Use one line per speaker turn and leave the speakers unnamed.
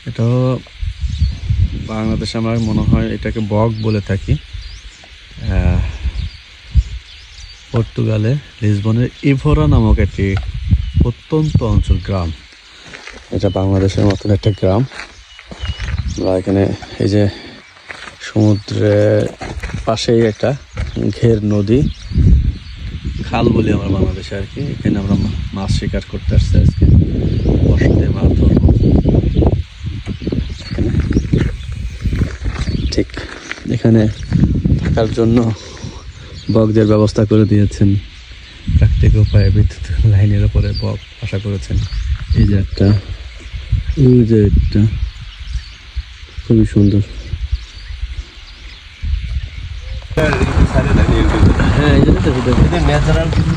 এটাও বাংলাদেশে আমার মনে হয় এটাকে বক বলে থাকি। পর্তুগালে লিসবনের ইভোরা নামক একটি প্রত্যন্ত অঞ্চল গ্রাম। এটা বাংলাদেশের মতন একটা গ্রাম। বা এখানে এই যে সমুদ্রের পাশেই একটা ঘের নদী, খাল বলি আমরা বাংলাদেশে আর কি। এখানে আমরা মাছ শিকার করতে আসছি আজকে, বর্ষাতে মাছ ধরবো। ঠিক এখানে থাকার জন্য বকদের ব্যবস্থা করে দিয়েছেন প্রাকৃতিক উপায়ে, বিদ্যুৎ লাইনের উপরে বক আশা করেছেন। এই যে একটা, ওই যে একটা, খুবই সুন্দর। হ্যাঁ এই জন্য তো ন্যাচারাল কিছু